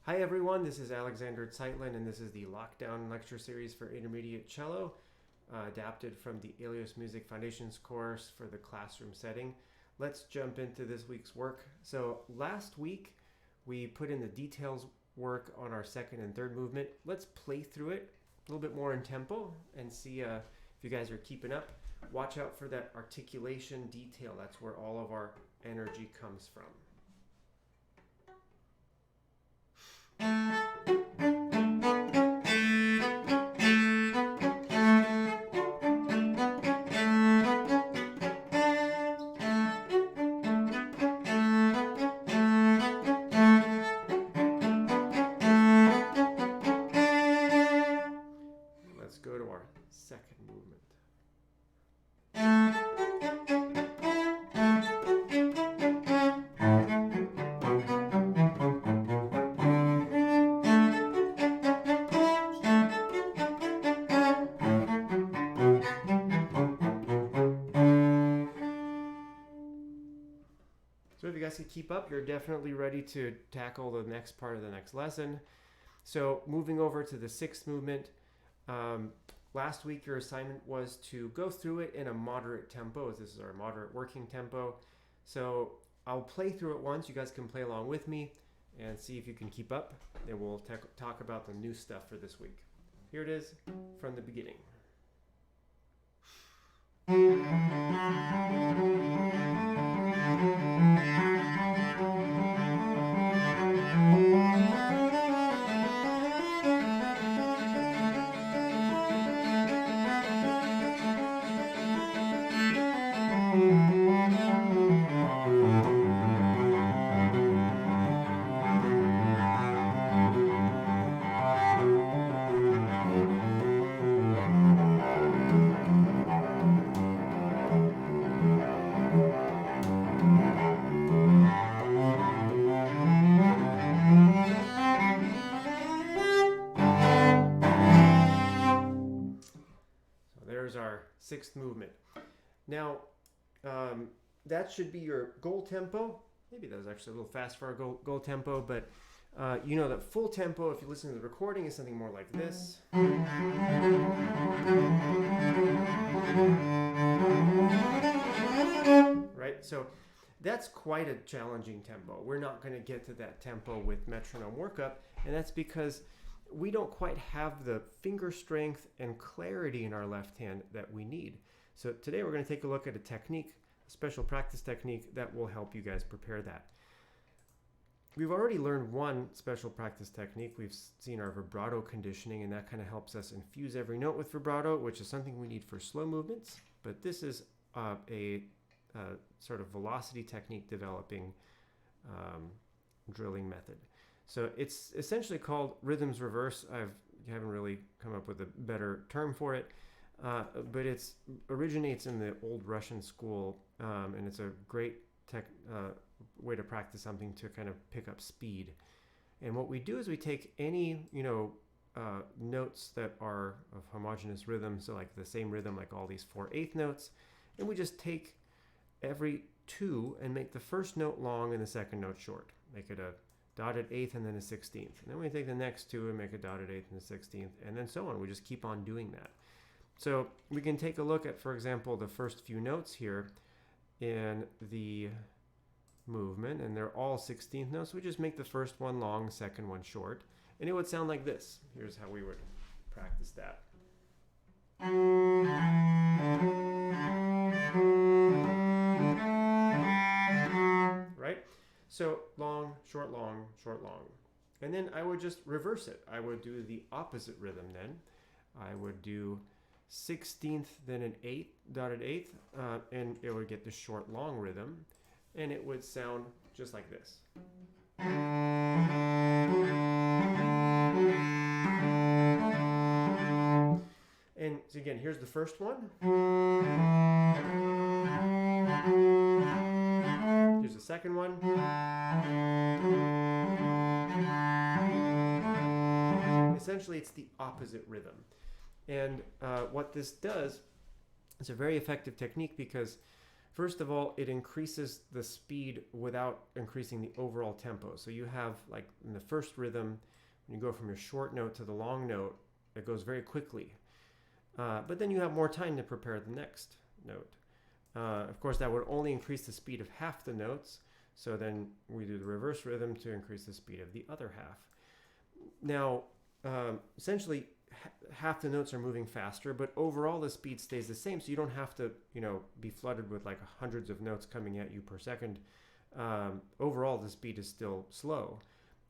Hi everyone, this is Alexander Zeitlin and this is the Lockdown Lecture Series for Intermediate Cello, adapted from the Alias Music Foundations course for the classroom setting. Let's jump into this week's work. So last week we put in the details work on our second and third movement. Let's play through it a little bit more in tempo and see if you guys are keeping up. Watch out for that articulation detail. That's where all of our energy comes from. Let's go to our second movement. So if you guys can keep up, you're definitely ready to tackle the next part of the next lesson. So moving over to the sixth movement, last week your assignment was to go through it in a moderate tempo, as this is our moderate working tempo. So I'll play through it once. You guys can play along with me and see if you can keep up. Then we'll talk about the new stuff for this week. Here it is from the beginning. There's our sixth movement. Now, that should be your goal tempo. Maybe that was actually a little fast for our goal tempo, but you know that full tempo, if you listen to the recording, is something more like this. Right? So that's quite a challenging tempo. We're not going to get to that tempo with metronome workup, and that's because we don't quite have the finger strength and clarity in our left hand that we need. So today we're going to take a look at a technique, a special practice technique that will help you guys prepare that. We've already learned one special practice technique. We've seen our vibrato conditioning, and that kind of helps us infuse every note with vibrato, which is something we need for slow movements. But this is a sort of velocity technique developing drilling method. So it's essentially called rhythms reverse. I haven't really come up with a better term for it, but it originates in the old Russian school, and it's a great way to practice something to kind of pick up speed. And what we do is we take any notes that are of homogeneous rhythm, so like the same rhythm, like all these 4/8 notes, and we just take every two and make the first note long and the second note short. Make it a dotted eighth and then a 16th. And then we take the next two and make a dotted eighth and a 16th, and then so on. We just keep on doing that. So we can take a look at, for example, the first few notes here in the movement, and they're all 16th notes. We just make the first one long, second one short, and it would sound like this. Here's how we would practice that. Right? So long, short, long, short, long. And then I would just reverse it. I would do the opposite rhythm then. I would do 16th, then an 8th, dotted eighth, and it would get the short, long rhythm. And it would sound just like this. And so again, here's the first one. Here's the second one. Essentially, it's the opposite rhythm. And what this does is a very effective technique because First of all, it increases the speed without increasing the overall tempo. So you have, like in the first rhythm, when you go from your short note to the long note, it goes very quickly. But then you have more time to prepare the next note. Of course, that would only increase the speed of half the notes. So then we do the reverse rhythm to increase the speed of the other half. Now, essentially, half the notes are moving faster, but overall the speed stays the same. So you don't have to, be flooded with like hundreds of notes coming at you per second. Overall, the speed is still slow.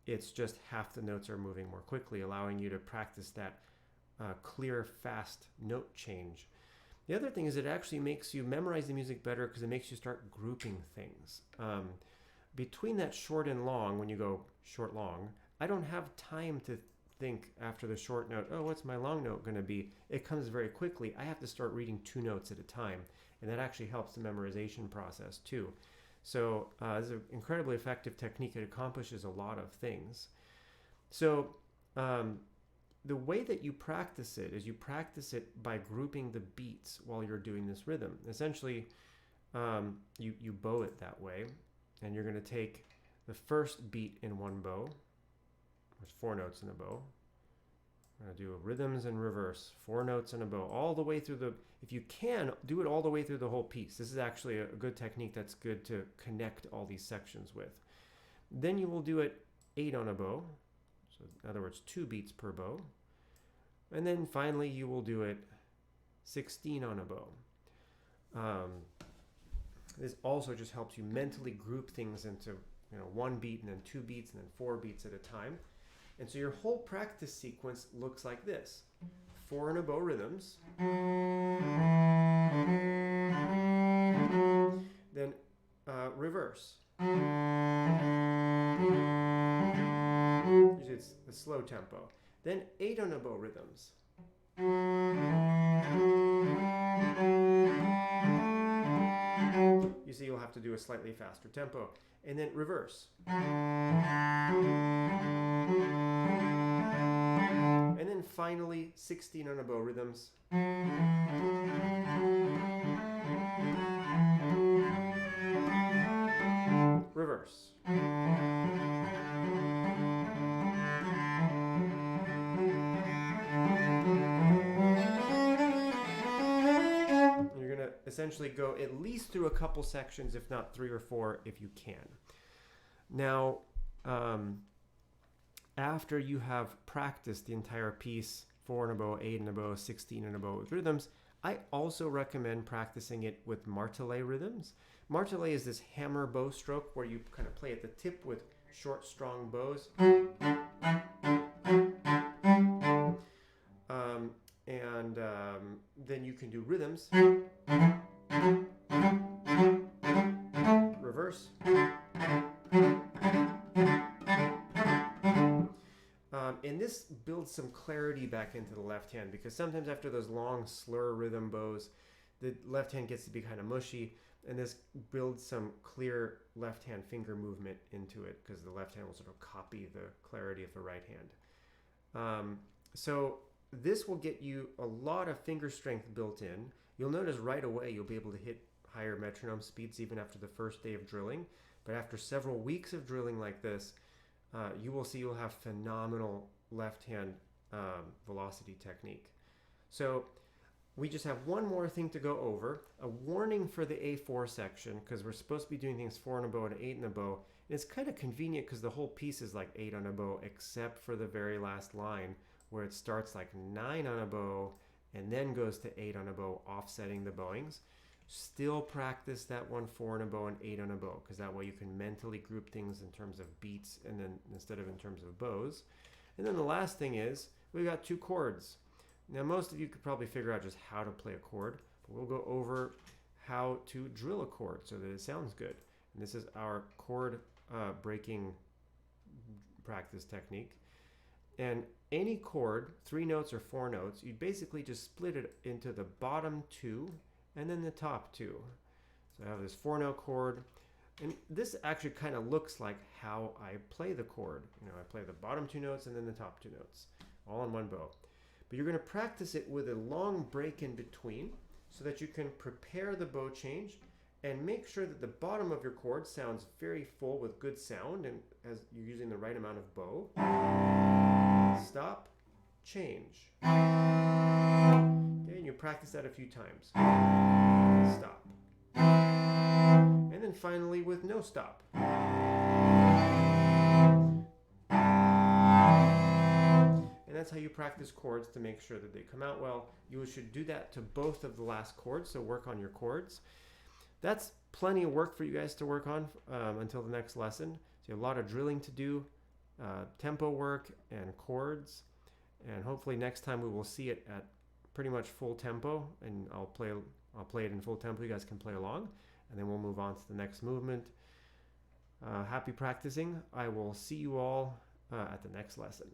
It's just half the notes are moving more quickly, allowing you to practice that clear, fast note change. The other thing is it actually makes you memorize the music better because it makes you start grouping things. Between that short and long, when you go short, long, I don't have time to think after the short note, oh, what's my long note going to be? It comes very quickly. I have to start reading 2 notes at a time, and that actually helps the memorization process too. So it's an incredibly effective technique. It accomplishes a lot of things. So the way that you practice it is you practice it by grouping the beats while you're doing this rhythm. Essentially, you bow it that way, and you're going to take the first beat in one bow. There's 4 notes in a bow. We're going to do rhythms in reverse, 4 notes in a bow, all the way through if you can, do it all the way through the whole piece. This is actually a good technique that's good to connect all these sections with. Then you will do it 8 on a bow. So in other words, 2 beats per bow. And then finally you will do it 16 on a bow. This also just helps you mentally group things into 1 beat and then 2 beats and then 4 beats at a time. And so your whole practice sequence looks like this. 4 in a bow rhythms. Then reverse. Usually it's a slow tempo. Then 8 on a bow rhythms. You see you'll have to do a slightly faster tempo. And then reverse. And then finally 16 on a bow rhythms. Reverse. You're going to essentially go at least through a couple sections, if not 3 or 4, if you can. Now, after you have practiced the entire piece, 4 in a bow, 8 in a bow, 16 in a bow with rhythms, I also recommend practicing it with martelet rhythms. Martelet is this hammer bow stroke where you kind of play at the tip with short, strong bows. Then you can do rhythms. Reverse. And this builds some clarity back into the left hand, because sometimes after those long slur rhythm bows, the left hand gets to be kind of mushy, and this builds some clear left hand finger movement into it, because the left hand will sort of copy the clarity of the right hand. So this will get you a lot of finger strength built in. You'll notice right away you'll be able to hit higher metronome speeds even after the first day of drilling. But after several weeks of drilling like this, you will see you'll have phenomenal left hand velocity technique. So we just have one more thing to go over, a warning for the A4 section, because we're supposed to be doing things 4 on a bow and 8 on a bow. And it's kind of convenient because the whole piece is like 8 on a bow, except for the very last line where it starts like 9 on a bow and then goes to 8 on a bow, offsetting the bowings. Still practice that one 4 on a bow and 8 on a bow, because that way you can mentally group things in terms of beats and then instead of in terms of bows. And then the last thing is we've got 2 chords. Now most of you could probably figure out just how to play a chord, but we'll go over how to drill a chord so that it sounds good. And this is our chord breaking practice technique. And any chord, 3 notes or 4 notes, you basically just split it into the bottom 2 and then the top 2. So I have this 4-note chord, and this actually kind of looks like how I play the chord. I play the bottom 2 notes and then the top 2 notes, all in one bow. But you're going to practice it with a long break in between so that you can prepare the bow change and make sure that the bottom of your chord sounds very full with good sound, and as you're using the right amount of bow. Stop, change. Okay, and you practice that a few times. Stop. And then finally with no stop. And that's how you practice chords to make sure that they come out well. You should do that to both of the last chords, so work on your chords. That's plenty of work for you guys to work on until the next lesson. So you have a lot of drilling to do, tempo work and chords, and hopefully next time we will see it at pretty much full tempo, and I'll play it in full tempo. You guys can play along, and then we'll move on to the next movement. Happy practicing. I will see you all at the next lesson.